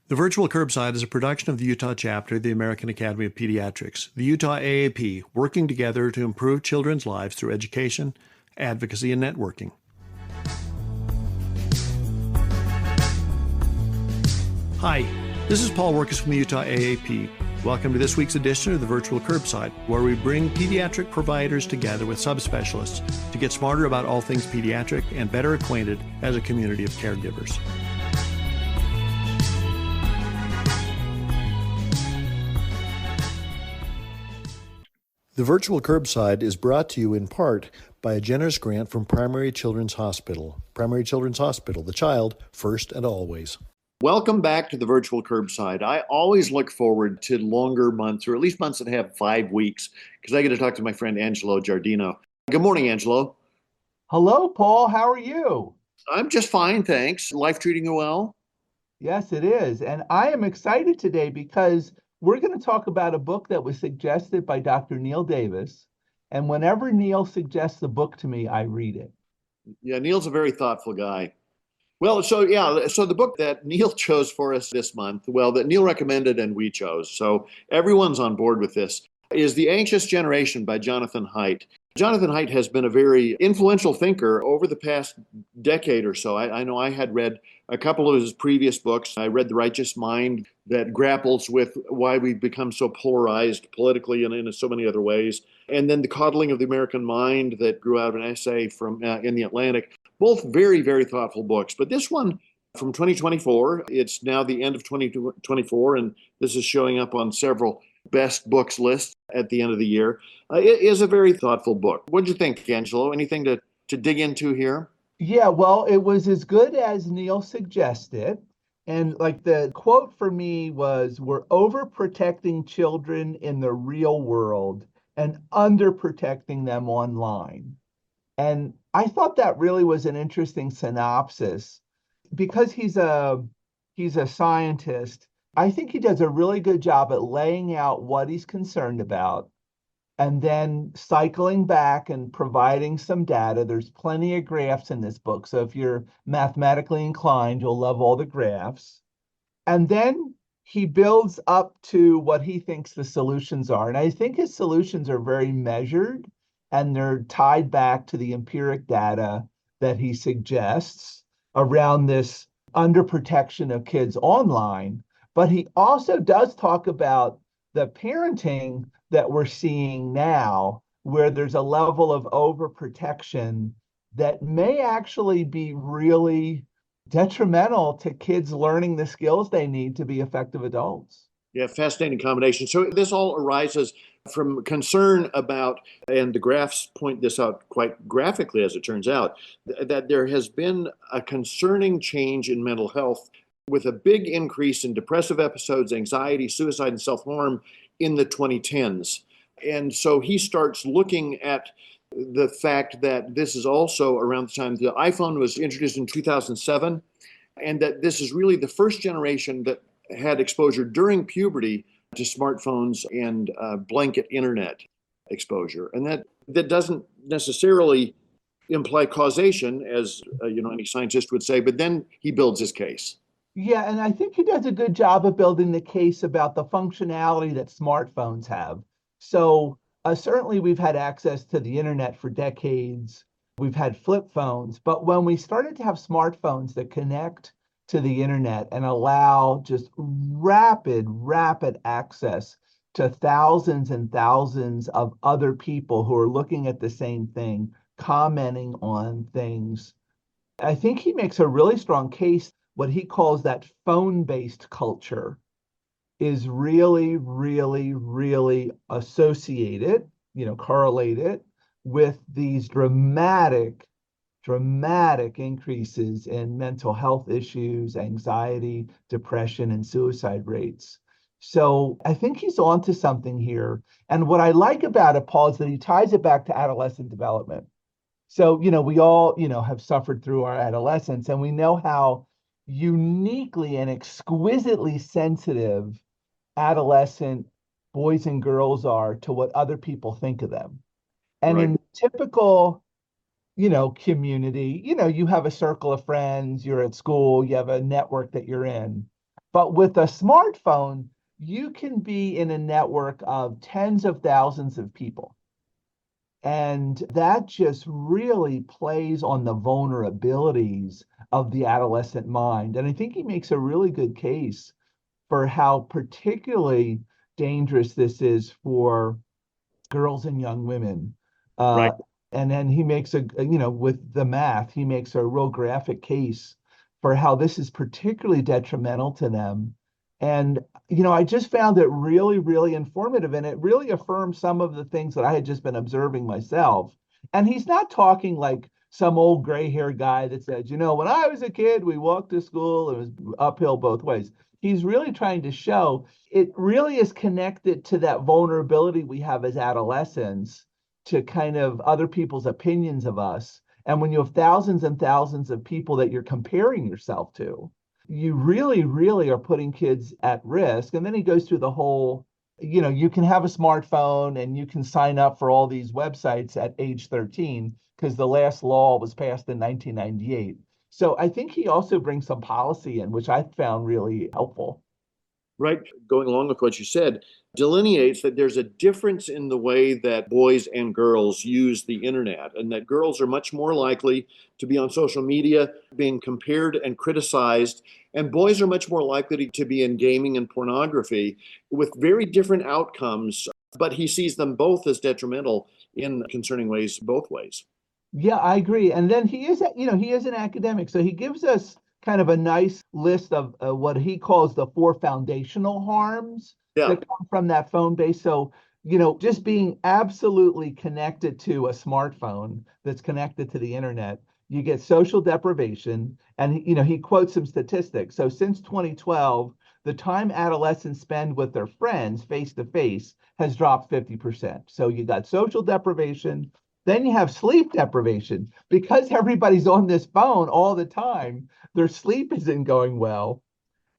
The Virtual Curbside is a production of the Utah chapter of the American Academy of Pediatrics, the Utah AAP, working together to improve children's lives through education, advocacy, and networking. Hi, this is Paul Wirkus from the Utah AAP. Welcome to this week's edition of the Virtual Curbside, where we bring pediatric providers together with subspecialists to get smarter about all things pediatric and better acquainted as a community of caregivers. The Virtual Curbside is brought to you in part by a generous grant from Primary Children's Hospital. Primary Children's Hospital, the child first and always. Welcome back to the Virtual Curbside. I always look forward to longer months, or at least months that have 5 weeks, because I get to talk to my friend Angelo Giardino. Good morning, Angelo. Hello, Paul. How are you? I'm just fine, thanks. Life treating you well? Yes, it is. And I am excited today because we're going to talk about a book that was suggested by Dr. Neil Davis. And whenever Neil suggests a book to me, I read it. Yeah, Neil's a very thoughtful guy. Well, so the book that Neil chose for us this month, that Neil recommended and we chose, so everyone's on board with this, is The Anxious Generation by Jonathan Haidt. Jonathan Haidt has been a very influential thinker over the past decade or so. I know I had read a couple of his previous books. I read The Righteous Mind, that grapples with why we've become so polarized politically and in so many other ways. And then The Coddling of the American Mind, that grew out of an essay from in The Atlantic. Both very, very thoughtful books. But this one from 2024, it's now the end of 2024, and this is showing up on several best books lists at the end of the year. It is a very thoughtful book. What do you think, Angelo? Anything to dig into here? Yeah, well, it was as good as Neil suggested. And like the quote for me was, we're overprotecting children in the real world and underprotecting them online. And I thought that really was an interesting synopsis because he's a scientist. I think he does a really good job at laying out what he's concerned about and then cycling back and providing some data. There's plenty of graphs in this book. So if you're mathematically inclined, you'll love all the graphs. And then he builds up to what he thinks the solutions are. And I think his solutions are very measured and they're tied back to the empiric data that he suggests around this underprotection of kids online. But he also does talk about the parenting that we're seeing now, where there's a level of overprotection that may actually be really detrimental to kids learning the skills they need to be effective adults. Yeah, fascinating combination. So this all arises from concern about, and the graphs point this out quite graphically as it turns out, that there has been a concerning change in mental health with a big increase in depressive episodes, anxiety, suicide, and self-harm in the 2010s. And so he starts looking at the fact that this is also around the time the iPhone was introduced in 2007, and that this is really the first generation that had exposure during puberty to smartphones and blanket internet exposure. And that doesn't necessarily imply causation, as any scientist would say, but then he builds his case. Yeah, and I think he does a good job of building the case about the functionality that smartphones have. So certainly we've had access to the internet for decades. We've had flip phones, but when we started to have smartphones that connect to the internet and allow just rapid access to thousands and thousands of other people who are looking at the same thing, commenting on things, I think he makes a really strong case. What he calls that phone-based culture is really associated, correlated with these dramatic increases in mental health issues, anxiety, depression, and suicide rates. So I think he's onto something here. And what I like about it, Paul, is that he ties it back to adolescent development. So, we all, have suffered through our adolescence, and we know how uniquely and exquisitely sensitive adolescent boys and girls are to what other people think of them. And Right. in typical, community, you have a circle of friends, you're at school, you have a network that you're in. But with a smartphone, you can be in a network of tens of thousands of people. And that just really plays on the vulnerabilities of the adolescent mind. And I think he makes a really good case for how particularly dangerous this is for girls and young women. Uh, Right. and then he makes with the math, he makes a real graphic case for how this is particularly detrimental to them. And, I just found it really, really informative. And it really affirms some of the things that I had just been observing myself. And he's not talking like some old gray haired guy that says, when I was a kid, we walked to school, it was uphill both ways. He's really trying to show it really is connected to that vulnerability we have as adolescents to kind of other people's opinions of us. And when you have thousands and thousands of people that you're comparing yourself to, you really, really are putting kids at risk. And then he goes through the whole, you can have a smartphone and you can sign up for all these websites at age 13 because the last law was passed in 1998. So I think he also brings some policy in, which I found really helpful. Right. Going along with what you said, delineates that there's a difference in the way that boys and girls use the internet, and that girls are much more likely to be on social media being compared and criticized, and boys are much more likely to be in gaming and pornography with very different outcomes. But he sees them both as detrimental in concerning ways, both ways. Yeah, I agree. And then he is an academic. So he gives us kind of a nice list of what he calls the four foundational harms Yeah. that come from that phone base. So, just being absolutely connected to a smartphone that's connected to the internet, you get social deprivation. And, he quotes some statistics. So since 2012, the time adolescents spend with their friends face to face has dropped 50%. So you got social deprivation, then you have sleep deprivation because everybody's on this phone all the time. Their sleep isn't going well.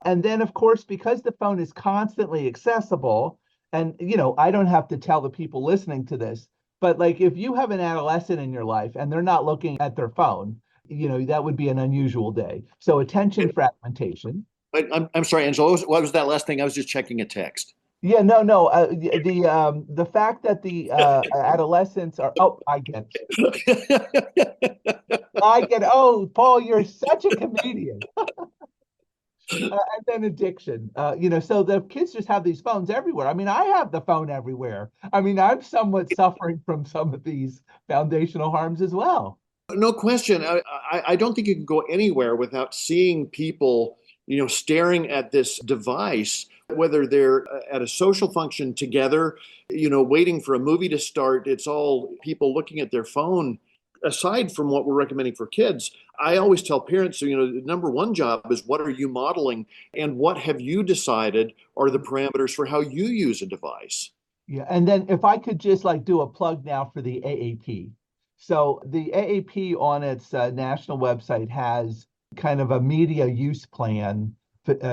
And then, of course, because the phone is constantly accessible, and, I don't have to tell the people listening to this, but like if you have an adolescent in your life and they're not looking at their phone, that would be an unusual day. So attention fragmentation. I'm sorry, Angelo. What was that last thing? I was just checking a text. Yeah, no, no. The fact that the adolescents are, oh, oh, Paul, you're such a comedian. And then addiction. So the kids just have these phones everywhere. I mean, I have the phone everywhere. I mean, I'm somewhat suffering from some of these foundational harms as well. No question. I don't think you can go anywhere without seeing people, staring at this device, whether they're at a social function together, waiting for a movie to start. It's all people looking at their phone. Aside from what we're recommending for kids, I always tell parents, the number one job is what are you modeling and what have you decided are the parameters for how you use a device? Yeah, and then if I could just like do a plug now for the AAP. So the AAP on its national website has kind of a media use plan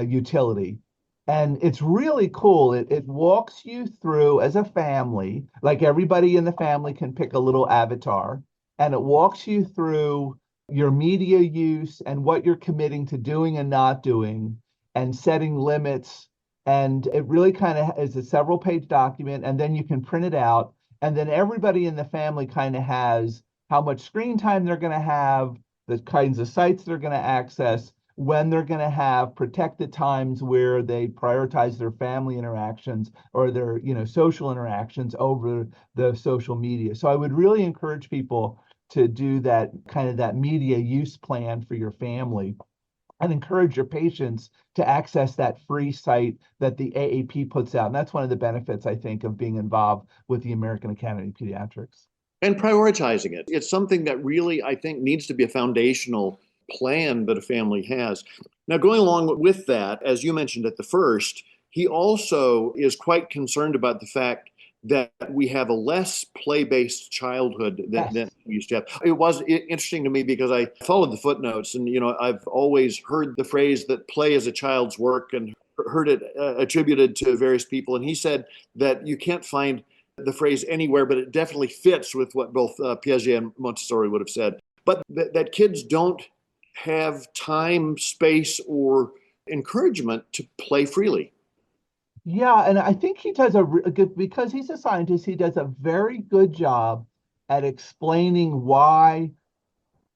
utility. And it's really cool. It walks you through as a family, like everybody in the family can pick a little avatar, and it walks you through your media use and what you're committing to doing and not doing and setting limits. And it really kind of is a several page document, and then you can print it out. And then everybody in the family kind of has how much screen time they're going to have, the kinds of sites they're going to access, when they're going to have protected times where they prioritize their family interactions or their social interactions over the social media. So I would really encourage people to do that kind of that media use plan for your family and encourage your patients to access that free site that the AAP puts out. And that's one of the benefits, I think, of being involved with the American Academy of Pediatrics. And prioritizing it. It's something that really, I think, needs to be a foundational plan that a family has. Now, going along with that, as you mentioned at the first, he also is quite concerned about the fact that we have a less play-based childhood Yes. than we used to have. It was interesting to me because I followed the footnotes, and I've always heard the phrase that play is a child's work, and heard it attributed to various people. And he said that you can't find the phrase anywhere, but it definitely fits with what both Piaget and Montessori would have said. But that kids don't have time, space, or encouragement to play freely. Yeah, and I think he does a good, because he's a scientist, he does a very good job at explaining why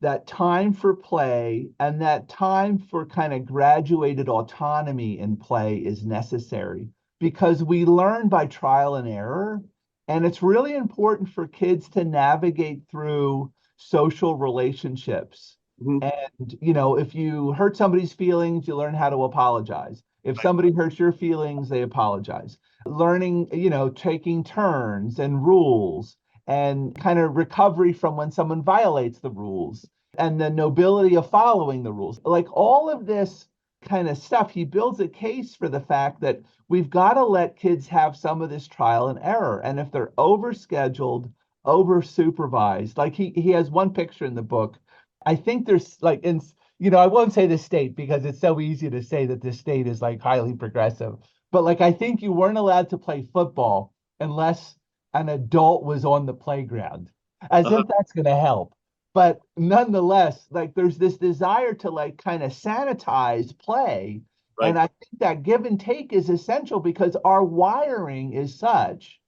that time for play and that time for kind of graduated autonomy in play is necessary, because we learn by trial and error. And it's really important for kids to navigate through social relationships. Mhm. And, if you hurt somebody's feelings, you learn how to apologize. If somebody hurts your feelings, they apologize. Learning, taking turns and rules and kind of recovery from when someone violates the rules and the nobility of following the rules. Like all of this kind of stuff, he builds a case for the fact that we've got to let kids have some of this trial and error. And if they're overscheduled, over supervised, like he has one picture in the book. I think there's like I won't say the state because it's so easy to say that the state is like highly progressive. But like I think you weren't allowed to play football unless an adult was on the playground, as Uh-huh. if that's going to help. But nonetheless, like there's this desire to like kind of sanitize play. And Right. I think that give and take is essential because our wiring is such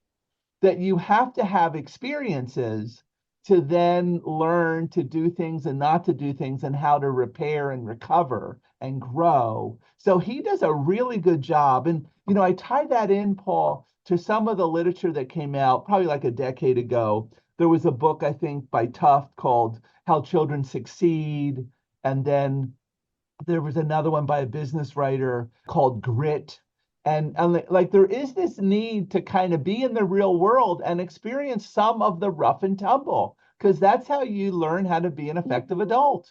that you have to have experiences to then learn to do things and not to do things and how to repair and recover and grow. So he does a really good job. And, I tie that in, Paul, to some of the literature that came out probably like a decade ago. There was a book, I think, by Tufte called How Children Succeed. And then there was another one by a business writer called Grit. And like there is this need to kind of be in the real world and experience some of the rough and tumble, because that's how you learn how to be an effective adult.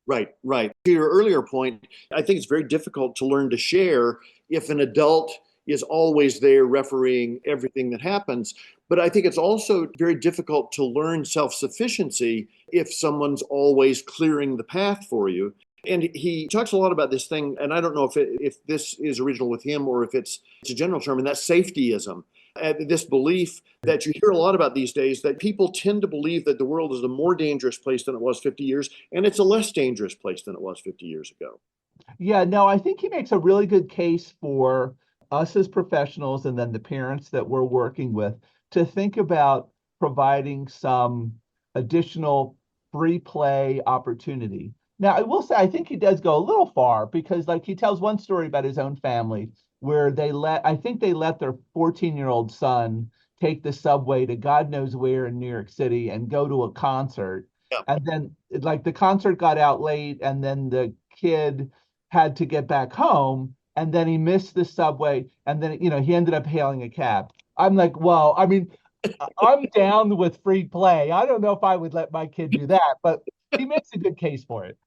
Right, right. To your earlier point, I think it's very difficult to learn to share if an adult is always there refereeing everything that happens. But I think it's also very difficult to learn self sufficiency if someone's always clearing the path for you. And he talks a lot about this thing, and I don't know if this is original with him or if it's a general term, and that's safetyism. This belief that you hear a lot about these days, that people tend to believe that the world is a more dangerous place than it was 50 years, and it's a less dangerous place than it was 50 years ago. Yeah, no, I think he makes a really good case for us as professionals and then the parents that we're working with to think about providing some additional free play opportunity. Now, I will say, I think he does go a little far because, like, he tells one story about his own family where I think they let their 14-year-old son take the subway to God knows where in New York City and go to a concert. Yeah. And then, like, the concert got out late, and then the kid had to get back home, and then he missed the subway, and then he ended up hailing a cab. I'm like, well, I mean, I'm down with free play. I don't know if I would let my kid do that, but he makes a good case for it.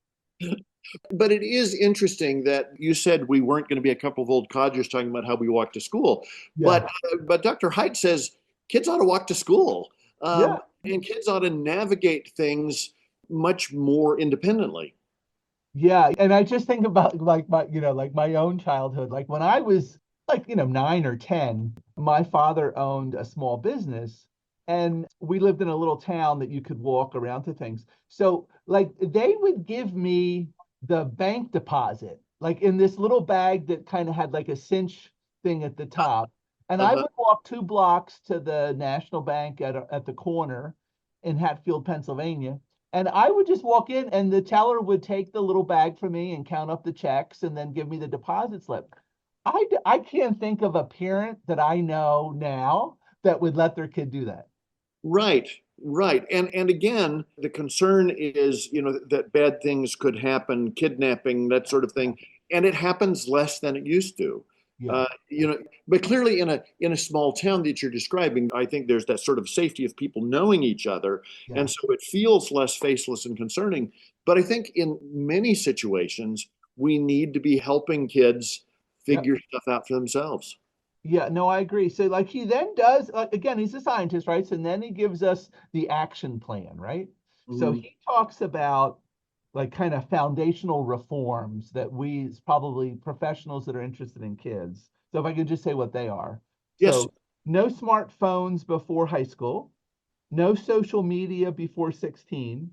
But it is interesting that you said we weren't going to be a couple of old codgers talking about how we walk to school. Yeah. But Dr. Haidt says kids ought to walk to school, Yeah. and kids ought to navigate things much more independently. Yeah. And I just think about like my own childhood. Like when I was like, 9 or 10, my father owned a small business and we lived in a little town that you could walk around to things. So like they would give me the bank deposit, like in this little bag that kind of had like a cinch thing at the top. And I Uh-huh. would walk 2 blocks to the National Bank at the corner in Hatfield, Pennsylvania. And I would just walk in and the teller would take the little bag for me and count up the checks and then give me the deposit slip. I can't think of a parent that I know now that would let their kid do that. Right, right. And again, the concern is, that bad things could happen, kidnapping, that sort of thing, and it happens less than it used to. Yeah, But clearly in a small town that you're describing, I think there's that sort of safety of people knowing each other, yeah, and so it feels less faceless and concerning. But I think in many situations, we need to be helping kids yeah. figure stuff out for themselves. Yeah, no, I agree. So like he then does like again, he's a scientist, right? So then he gives us the action plan, right? So Mhm. he talks about like kind of foundational reforms that we as probably professionals that are interested in kids. So if I could just say what they are. Yes. So no smartphones before high school, no social media before 16,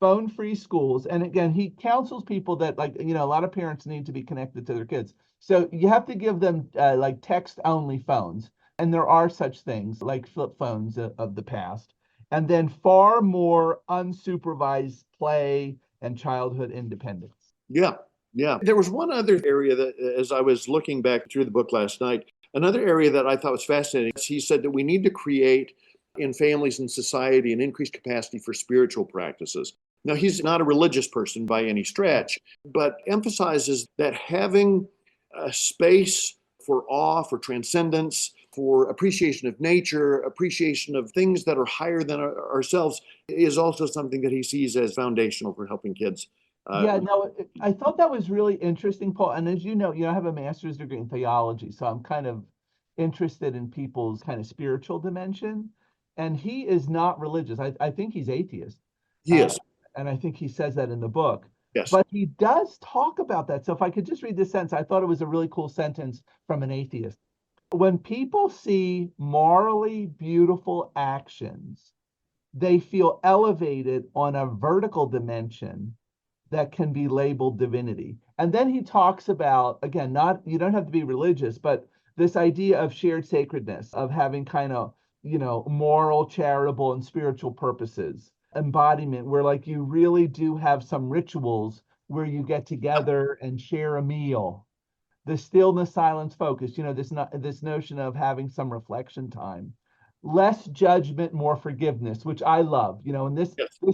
phone-free schools. And again, he counsels people that, like, a lot of parents need to be connected to their kids. So you have to give them like text-only phones. And there are such things like flip phones of the past. And then far more unsupervised play and childhood independence. Yeah, yeah. There was one other area that, as I was looking back through the book last night, another area that I thought was fascinating. He said that we need to create in families and society an increased capacity for spiritual practices. Now, he's not a religious person by any stretch, but emphasizes that having a space for awe, for transcendence, for appreciation of nature, appreciation of things that are higher than ourselves is also something that he sees as foundational for helping kids. Yeah, no, I thought that was really interesting, Paul. And as I have a master's degree in theology, so I'm kind of interested in people's kind of spiritual dimension. And he is not religious. I think he's atheist. He is. And I think he says that in the book. Yes. But he does talk about that. So if I could just read this sentence, I thought it was a really cool sentence from an atheist. When people see morally beautiful actions, they feel elevated on a vertical dimension that can be labeled divinity. And then he talks about, again, not, you don't have to be religious, but this idea of shared sacredness, of having kind of, moral, charitable, and spiritual purposes, embodiment, where like you really do have some rituals where you get together and share a meal. The stillness, silence, focus, this notion of having some reflection time. Less judgment, more forgiveness, which I love, and this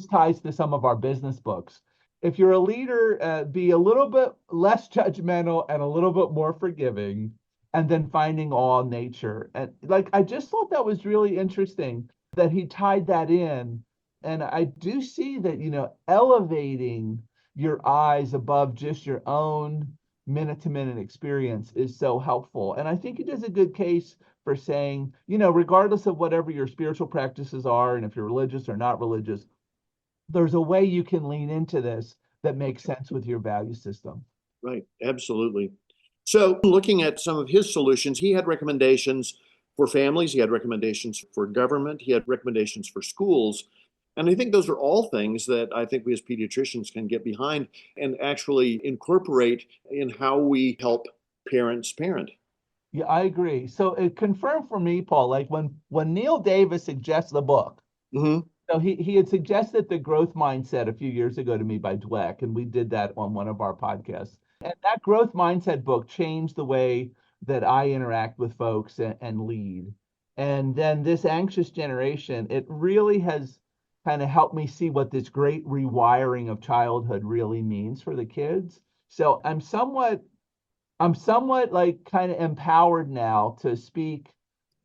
ties to some of our business books. If you're a leader, be a little bit less judgmental and a little bit more forgiving, and then finding awe in nature. And like, I just thought that was really interesting that he tied that in. And I do see that, elevating your eyes above just your own minute-to-minute experience is so helpful. And I think he does a good case for saying, regardless of whatever your spiritual practices are, and if you're religious or not religious, there's a way you can lean into this that makes sense with your value system. Right, absolutely. So, looking at some of his solutions, he had recommendations for families, he had recommendations for government, he had recommendations for schools. And I think those are all things that I think we as pediatricians can get behind and actually incorporate in how we help parents parent. Yeah, I agree. So it confirmed for me, Paul, like when Neil Davis suggests the book, Mm-hmm. so he had suggested the growth mindset a few years ago to me by Dweck, and we did that on one of our podcasts. And that growth mindset book changed the way that I interact with folks and lead. And then this anxious generation, it really has kind of helped me see what this great rewiring of childhood really means for the kids. So I'm somewhat like kind of empowered now to speak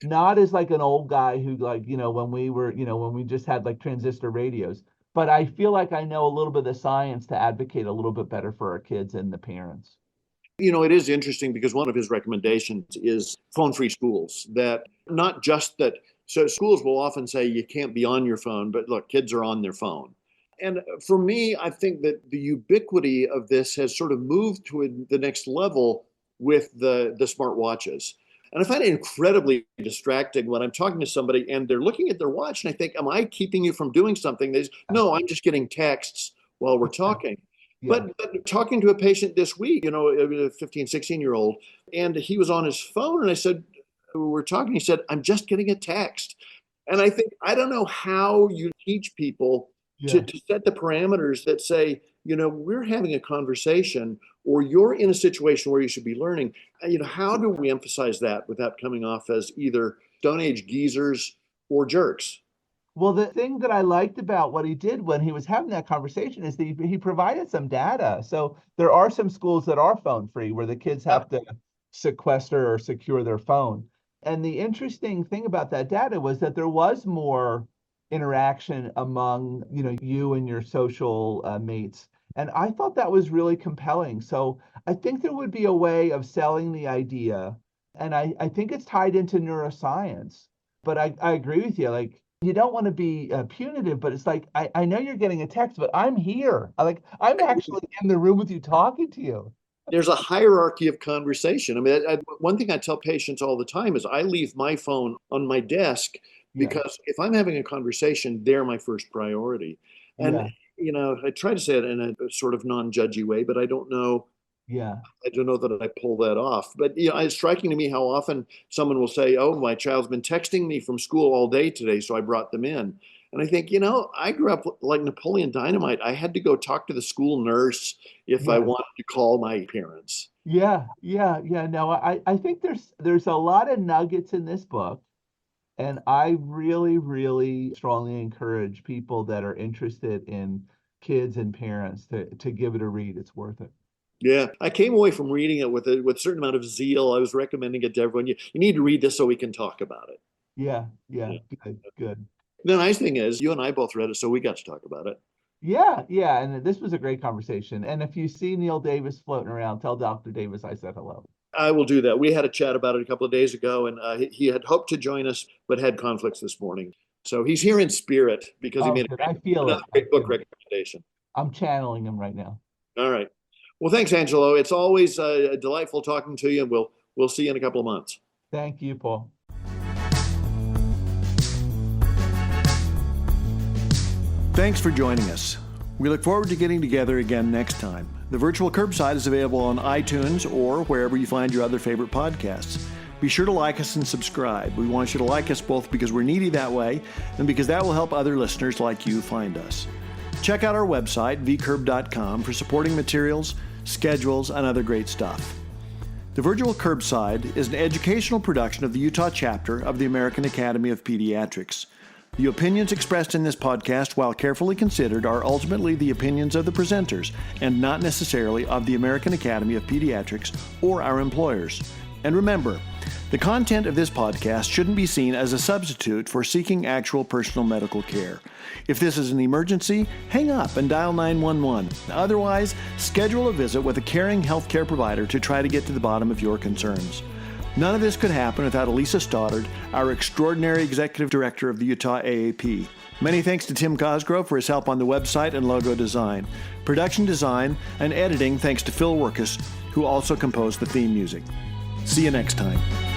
not as like an old guy who like, when we just had like transistor radios, but I feel like I know a little bit of the science to advocate a little bit better for our kids and the parents. It is interesting because one of his recommendations is phone-free schools. That not just that, so schools will often say you can't be on your phone, but look, kids are on their phone. And for me, I think that the ubiquity of this has sort of moved to the next level with the smart watches. And I find it incredibly distracting when I'm talking to somebody and they're looking at their watch and I think, am I keeping you from doing something? They say, no, I'm just getting texts while we're talking. Yeah. But talking to a patient this week, a 15, 16-year-old, and he was on his phone and I said, we're talking, he said, I'm just getting a text. And I think, I don't know how you teach people Yeah. to set the parameters that say, we're having a conversation or you're in a situation where you should be learning. How do we emphasize that without coming off as either Stone Age geezers or jerks? Well, the thing that I liked about what he did when he was having that conversation is that he provided some data. So there are some schools that are phone free where the kids have to sequester or secure their phone. And the interesting thing about that data was that there was more interaction among, you and your social mates. And I thought that was really compelling. So I think there would be a way of selling the idea. And I think it's tied into neuroscience. But I agree with you. Like, you don't want to be punitive, but it's like, I know you're getting a text, but I'm here. I'm actually in the room with you talking to you. There's a hierarchy of conversation. I mean, one thing I tell patients all the time is I leave my phone on my desk Yeah. because if I'm having a conversation, they're my first priority. And Yeah. I try to say it in a sort of non-judgy way, but I don't know. Yeah. I don't know that I pull that off. But it's striking to me how often someone will say, "Oh, my child's been texting me from school all day today, so I brought them in." And I think, I grew up like Napoleon Dynamite. I had to go talk to the school nurse if I Yeah. wanted to call my parents. Yeah. Yeah. Yeah. No, I think there's a lot of nuggets in this book. And I really, really strongly encourage people that are interested in kids and parents to give it a read. It's worth it. Yeah, I came away from reading it with a certain amount of zeal. I was recommending it to everyone. You need to read this so we can talk about it. Yeah, yeah, Yeah. good, good. The nice thing is, you and I both read it, so we got to talk about it. Yeah, yeah, and this was a great conversation. And if you see Neil Davis floating around, tell Dr. Davis I said hello. I will do that. We had a chat about it a couple of days ago, and he had hoped to join us, but had conflicts this morning. So he's here in spirit because he Oh, made good. I feel it. another great book recommendation. I'm channeling him right now. All right. Well, thanks, Angelo. It's always delightful talking to you, and we'll see you in a couple of months. Thank you, Paul. Thanks for joining us. We look forward to getting together again next time. The virtual curbside is available on iTunes or wherever you find your other favorite podcasts. Be sure to like us and subscribe. We want you to like us both because we're needy that way and because that will help other listeners like you find us. Check out our website, vcurb.com, for supporting materials, schedules, and other great stuff. The Virtual Curbside is an educational production of the Utah chapter of the American Academy of Pediatrics. The opinions expressed in this podcast, while carefully considered, are ultimately the opinions of the presenters and not necessarily of the American Academy of Pediatrics or our employers. And remember, the content of this podcast shouldn't be seen as a substitute for seeking actual personal medical care. If this is an emergency, hang up and dial 911. Otherwise, schedule a visit with a caring healthcare provider to try to get to the bottom of your concerns. None of this could happen without Elisa Stoddard, our extraordinary executive director of the Utah AAP. Many thanks to Tim Cosgrove for his help on the website and logo design. Production design and editing thanks to Phil Wirkus, who also composed the theme music. See you next time.